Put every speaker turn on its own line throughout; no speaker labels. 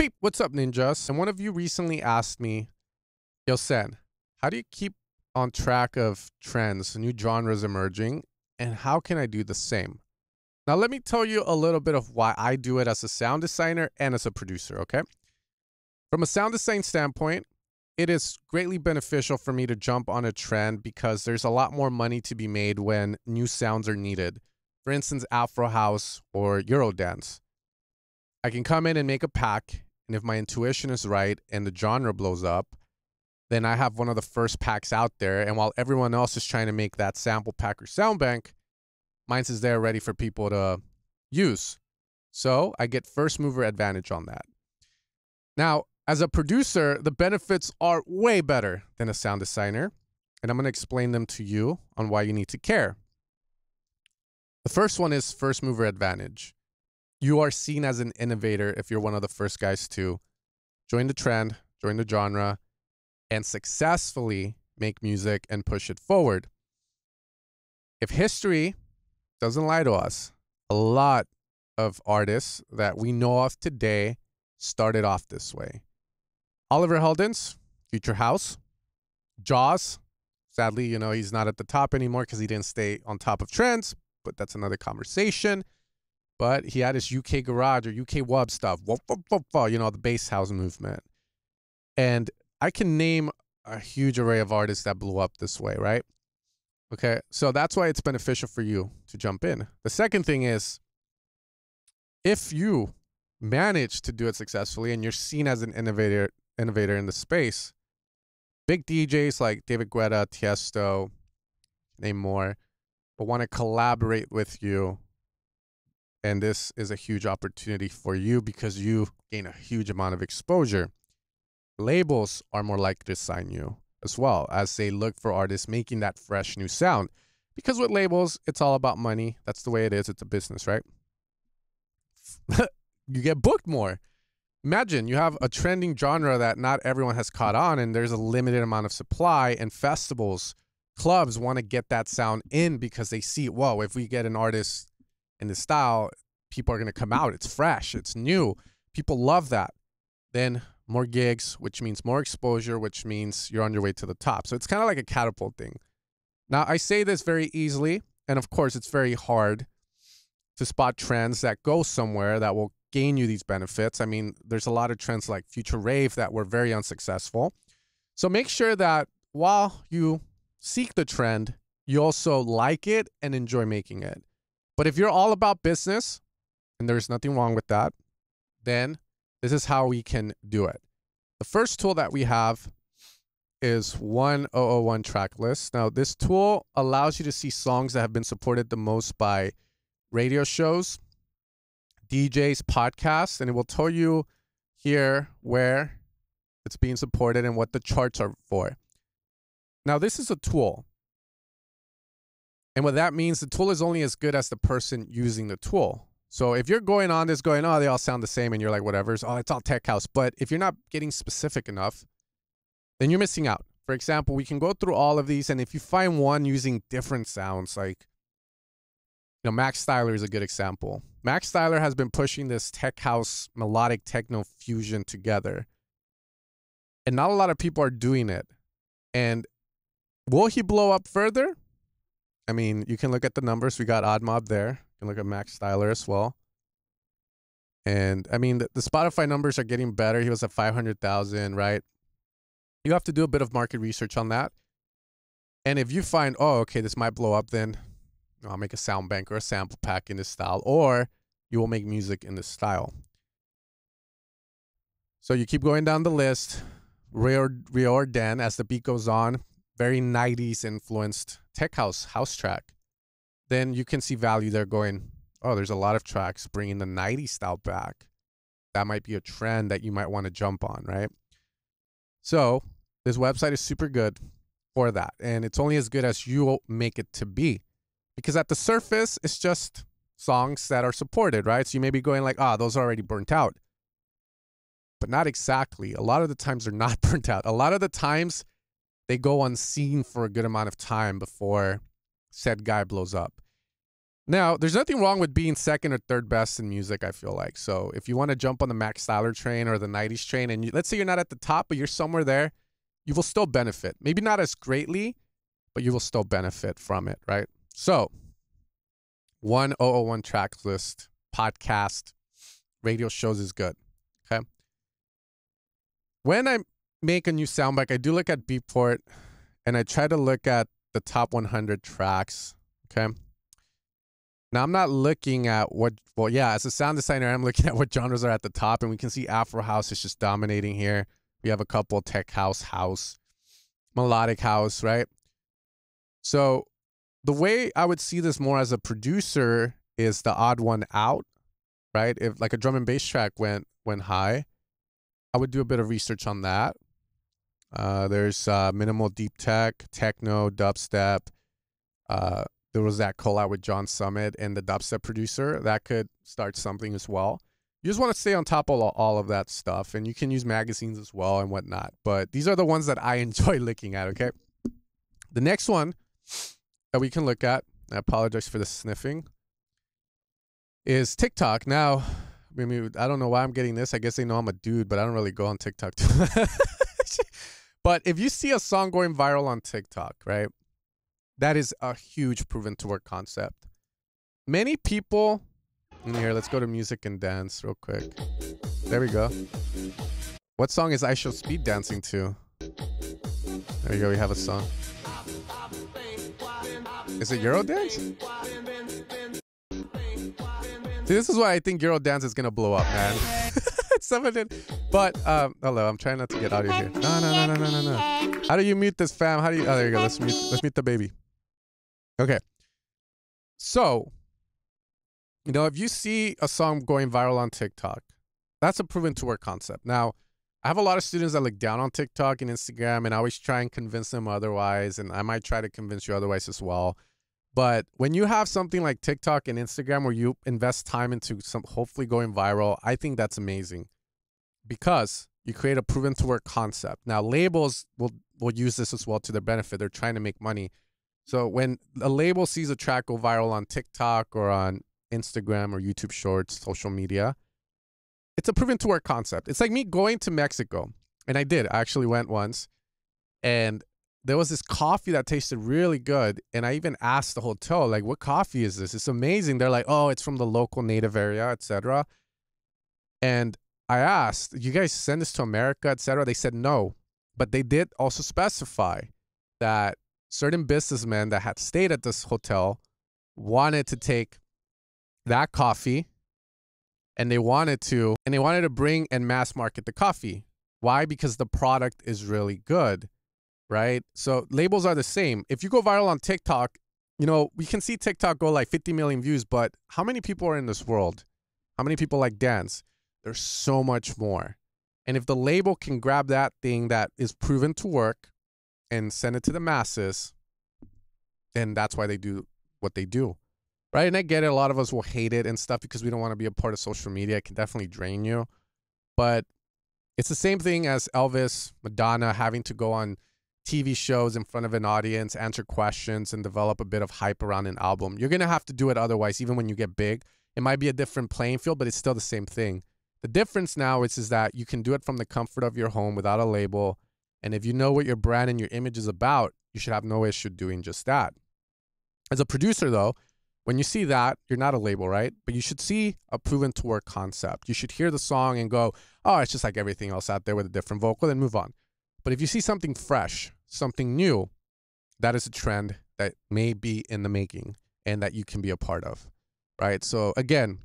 Beep, what's up, ninjas? And one of you recently asked me, yo, Sen, how do you keep on track of trends, new genres emerging, and how can I do the same? Now, let me tell you a little bit of why I do it as a sound designer and as a producer, okay? From a sound design standpoint, it is greatly beneficial for me to jump on a trend because there's a lot more money to be made when new sounds are needed. For instance, Afro House or Eurodance. I can come in and make a pack, and if my intuition is right and the genre blows up, then I have one of the first packs out there, and while everyone else is trying to make that sample pack or sound bank, mine's is there ready for people to use. So I get first mover advantage on that. Now, as a producer, the benefits are way better than a sound designer, and I'm going to explain them to you on why you need to care. The first one is first mover advantage. You are seen as an innovator if you're one of the first guys to join the trend, join the genre, and successfully make music and push it forward. If history doesn't lie to us, a lot of artists that we know of today started off this way. Oliver Heldens, Future House. Jaws, sadly, he's not at the top anymore because he didn't stay on top of trends, but that's another conversation. But he had his UK garage or UK wub stuff, the bass house movement. And I can name a huge array of artists that blew up this way, right? Okay, so that's why it's beneficial for you to jump in. The second thing is, if you manage to do it successfully and you're seen as an innovator in the space, big DJs like David Guetta, Tiesto, name more, will want to collaborate with you. And this is a huge opportunity for you because you gain a huge amount of exposure. Labels are more likely to sign you as well as they look for artists making that fresh new sound. Because with labels, it's all about money. That's the way it is. It's a business, right? You get booked more. Imagine you have a trending genre that not everyone has caught on, and there's a limited amount of supply, and festivals, clubs want to get that sound in because they see, whoa, if we get an artist in this style, people are going to come out. It's fresh. It's new. People love that. Then more gigs, which means more exposure, which means you're on your way to the top. So it's kind of like a catapult thing. Now, I say this very easily, and of course, it's very hard to spot trends that go somewhere that will gain you these benefits. I mean, there's a lot of trends like Future Rave that were very unsuccessful. So make sure that while you seek the trend, you also like it and enjoy making it. But if you're all about business, and there's nothing wrong with that, then this is how we can do it. The first tool that we have is 1001 track list. Now, this tool allows you to see songs that have been supported the most by radio shows, DJs, podcasts, and it will tell you here where it's being supported and what the charts are for. Now, this is a tool. And what that means, the tool is only as good as the person using the tool. So if you're going on this going, oh, they all sound the same, and you're like, whatever, oh, it's all tech house. But if you're not getting specific enough, then you're missing out. For example, we can go through all of these, and if you find one using different sounds, like, Max Styler is a good example. Max Styler has been pushing this tech house melodic techno fusion together. And not a lot of people are doing it. And will he blow up further? I mean, you can look at the numbers. We got Odd Mob there. You can look at Max Styler as well. And, I mean, the Spotify numbers are getting better. He was at 500,000, right? You have to do a bit of market research on that. And if you find, oh, okay, this might blow up, then I'll make a sound bank or a sample pack in this style, or you will make music in this style. So you keep going down the list. Riordan, as the beat goes on, very 90s influenced tech house track. Then you can see value there going, oh, there's a lot of tracks bringing the 90s style back. That might be a trend that you might want to jump on, right? So this website is super good for that. And it's only as good as you make it to be. Because at the surface, it's just songs that are supported, right? So you may be going like, those are already burnt out. But not exactly. A lot of the times they're not burnt out. A lot of the times they go unseen for a good amount of time before said guy blows up. Now, there's nothing wrong with being second or third best in music, I feel like. So if you want to jump on the Max Styler train or the 90s train, and let's say you're not at the top, but you're somewhere there, you will still benefit. Maybe not as greatly, but you will still benefit from it, right? So 1001 track list, podcast, radio shows is good, okay? When I make a new soundbite, I do look at Beatport, and I try to look at the top 100 tracks, okay? Now, I'm not looking at what, well, yeah, as a sound designer, I'm looking at what genres are at the top, and we can see Afro House is just dominating here. We have a couple tech house, melodic house, right? So the way I would see this more as a producer is the odd one out, right? If like a drum and bass track went high, I would do a bit of research on that. There's minimal deep tech, techno, dubstep. There was that collab with John Summit and the dubstep producer. That could start something as well. You just want to stay on top of all of that stuff, and you can use magazines as well and whatnot. But these are the ones that I enjoy looking at, okay? The next one that we can look at, I apologize for the sniffing, is TikTok. Now, I mean, I don't know why I'm getting this. I guess they know I'm a dude, but I don't really go on TikTok too much. But if you see a song going viral on TikTok, right? That is a huge proven to work concept. Many people, here, let's go to music and dance real quick. There we go. What song is I Show Speed dancing to? There we go, we have a song. Is it Eurodance? See, this is why I think Eurodance is gonna blow up, man. But hello, I'm trying not to get out of here. No. How do you mute this, fam? How do you? Oh, there you go. Let's mute the baby. Okay. So, you know, if you see a song going viral on TikTok, that's a proven to work concept. Now, I have a lot of students that look down on TikTok and Instagram, and I always try and convince them otherwise, and I might try to convince you otherwise as well. But when you have something like TikTok and Instagram where you invest time into some hopefully going viral, I think that's amazing because you create a proven to work concept. Now, labels will use this as well to their benefit. They're trying to make money. So when a label sees a track go viral on TikTok or on Instagram or YouTube Shorts, social media, it's a proven to work concept. It's like me going to Mexico, and I actually went once, and there was this coffee that tasted really good, and I even asked the hotel, like, what coffee is this? It's amazing. They're like, oh, it's from the local native area, etc. And I asked, you guys send this to America, etc. They said no, but they did also specify that certain businessmen that had stayed at this hotel wanted to take that coffee, and they wanted to bring and mass market the coffee. Why? Because the product is really good. Right? So labels are the same. If you go viral on TikTok, you know, we can see TikTok go like 50 million views, but how many people are in this world? How many people like dance? There's so much more. And if the label can grab that thing that is proven to work and send it to the masses, then that's why they do what they do. Right? And I get it. A lot of us will hate it and stuff because we don't want to be a part of social media. It can definitely drain you. But it's the same thing as Elvis, Madonna having to go on TV shows in front of an audience, answer questions, and develop a bit of hype around an album. You're going to have to do it otherwise, even when you get big. It might be a different playing field, but it's still the same thing. The difference now is that you can do it from the comfort of your home without a label. And if you know what your brand and your image is about, you should have no issue doing just that. As a producer, though, when you see that, you're not a label, right? But you should see a proven to work concept. You should hear the song and go, oh, it's just like everything else out there with a different vocal, then move on. But if you see something fresh, something new, that is a trend that may be in the making and that you can be a part of, right? So again,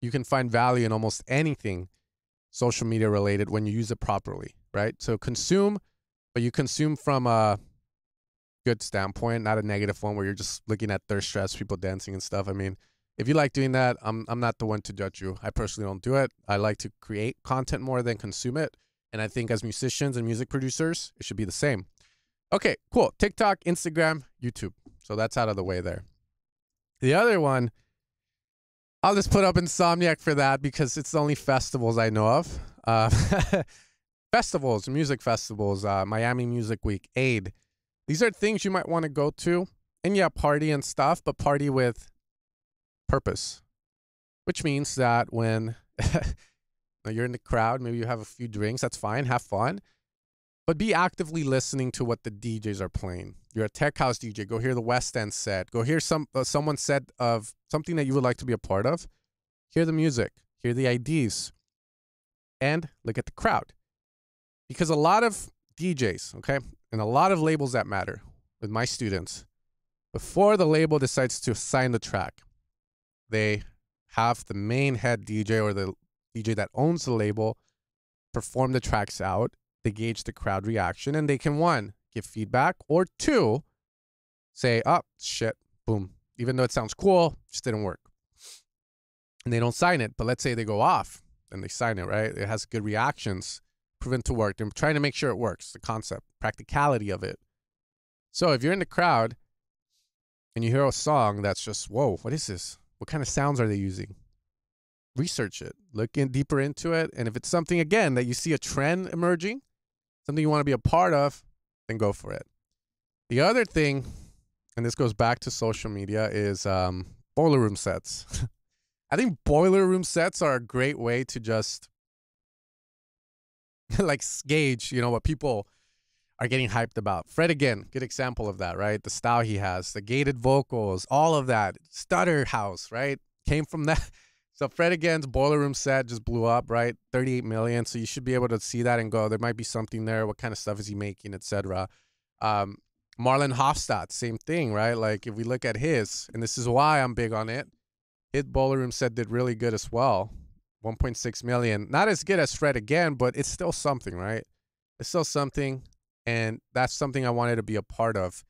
you can find value in almost anything social media related when you use it properly, right? So consume, but you consume from a good standpoint, not a negative one where you're just looking at thirst traps, people dancing and stuff. I mean, if you like doing that, I'm not the one to judge you. I personally don't do it. I like to create content more than consume it. And I think as musicians and music producers, it should be the same. Okay, cool. TikTok, Instagram, YouTube. So that's out of the way there. The other one, I'll just put up Insomniac for that because it's the only festivals I know of. Festivals, music festivals, Miami Music Week, AID. These are things you might want to go to. And yeah, party and stuff, but party with purpose, which means that when you're in the crowd, maybe you have a few drinks, that's fine, have fun, but be actively listening to what the DJs are playing. You're a tech house DJ, go hear the West End set, go hear someone set of something that you would like to be a part of, hear the music, hear the IDs, and look at the crowd. Because a lot of DJs, okay, and a lot of labels that matter with my students, before the label decides to sign the track, they have the main head DJ or the DJ that owns the label perform the tracks out. They gauge the crowd reaction, and they can, one, give feedback, or two, say, oh, shit, boom. Even though it sounds cool, just didn't work. And they don't sign it, but let's say they go off and they sign it, right? It has good reactions, proven to work. They're trying to make sure it works, the concept, practicality of it. So if you're in the crowd and you hear a song that's just, whoa, what is this? What kind of sounds are they using? Research it, look in deeper into it. And if it's something, again, that you see a trend emerging, something you want to be a part of, then go for it. The other thing, and this goes back to social media, is boiler room sets. I think boiler room sets are a great way to just like gauge, you know, what people are getting hyped about. Fred again, good example of that, right? The style he has, the gated vocals, all of that. Stutter House, right? Came from that. So Fred again's boiler room set just blew up, right? 38 million. So you should be able to see that and go, there might be something there. What kind of stuff is he making, etc. Marlon Hofstadt, same thing, right? Like if we look at his, and this is why I'm big on it, his boiler room set did really good as well. 1.6 million. Not as good as Fred again, but it's still something, right? It's still something. And that's something I wanted to be a part of.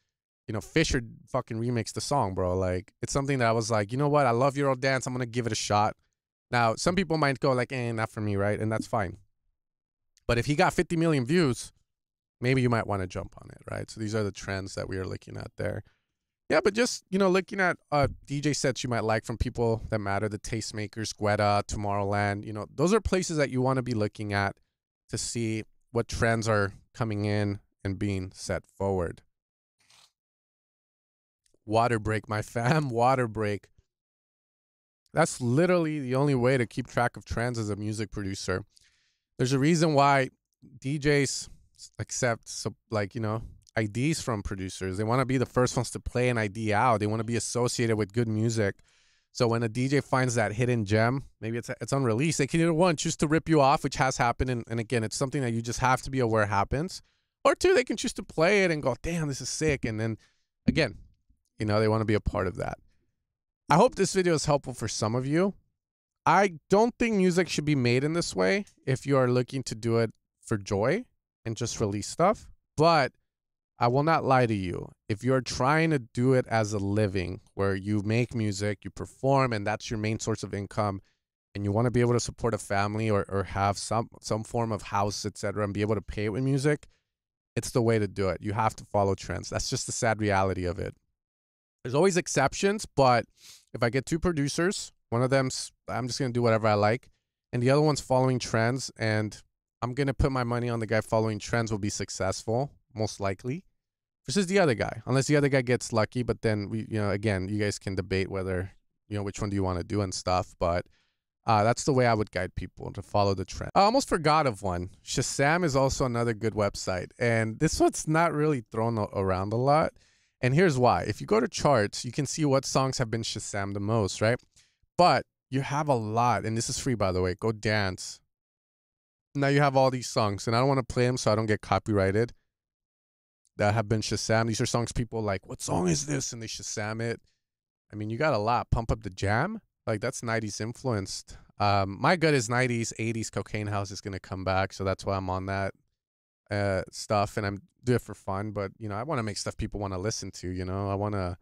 You know, Fisher fucking remixed the song, bro. Like, it's something that I was like, you know what? I love Eurodance. I'm going to give it a shot. Now, some people might go like, not for me, right? And that's fine. But if he got 50 million views, maybe you might want to jump on it, right? So these are the trends that we are looking at there. Yeah, but just, you know, looking at DJ sets you might like from people that matter, the Tastemakers, Guetta, Tomorrowland, you know, those are places that you want to be looking at to see what trends are coming in and being set forward. Water break, my fam, water break. That's literally the only way to keep track of trends as a music producer. There's a reason why DJs accept, like, you know, IDs from producers. They want to be the first ones to play an ID out. They want to be associated with good music. So when a DJ finds that hidden gem, maybe it's unreleased, they can either, one, choose to rip you off, which has happened, and again, it's something that you just have to be aware happens, or two, they can choose to play it and go, damn, this is sick, and then, again, you know, they want to be a part of that. I hope this video is helpful for some of you. I don't think music should be made in this way if you are looking to do it for joy and just release stuff, but I will not lie to you. If you're trying to do it as a living, where you make music, you perform, and that's your main source of income, and you want to be able to support a family or have some form of house, etc., and be able to pay it with music, it's the way to do it. You have to follow trends. That's just the sad reality of it. There's always exceptions, but if I get two producers, one of them's, I'm just going to do whatever I like, and the other one's following trends, and I'm going to put my money on the guy following trends will be successful, most likely, versus the other guy, unless the other guy gets lucky. But then we, you know, again, you guys can debate whether, you know, which one do you want to do and stuff. But that's the way I would guide people to follow the trend. I almost forgot of one. Shazam is also another good website, and this one's not really thrown around a lot. And here's why. If you go to charts, you can see what songs have been Shazam the most, right? But you have a lot, and this is free, by the way. Go dance. Now you have all these songs, and I don't want to play them so I don't get copyrighted, that have been Shazam. These are songs people like, what song is this? And they Shazam it. I mean, you got a lot. Pump Up the Jam. Like, that's 90s influenced. My gut is 90s, 80s Cocaine House is going to come back, so that's why I'm on that stuff, and I'm do it for fun. But, you know, I want to make stuff people want to listen to, you know. I want to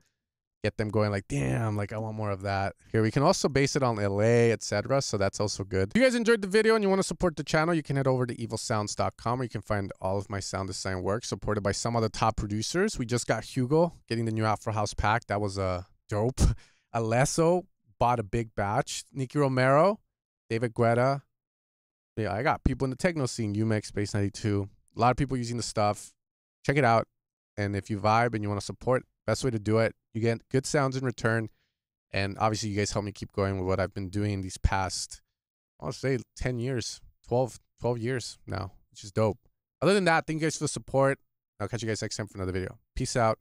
get them going like, damn, like I want more of that. Here, we can also base it on LA, etc. So that's also good. If you guys enjoyed the video and you want to support the channel, you can head over to evilsounds.com, where you can find all of my sound design work supported by some other top producers. We just got Hugo getting the new Afro House pack. That was a dope. Alesso bought a big batch. Nicky Romero, David Guetta. Yeah, I got people in the techno scene. UMEX, Space 92. A lot of people using the stuff. Check it out. And if you vibe and you want to support, best way to do it, you get good sounds in return, And obviously, you guys help me keep going with what I've been doing these past, I'll say 10 years, 12 years now, which is dope. Other than that, thank you guys for the support. I'll catch you guys next time for another video. Peace out.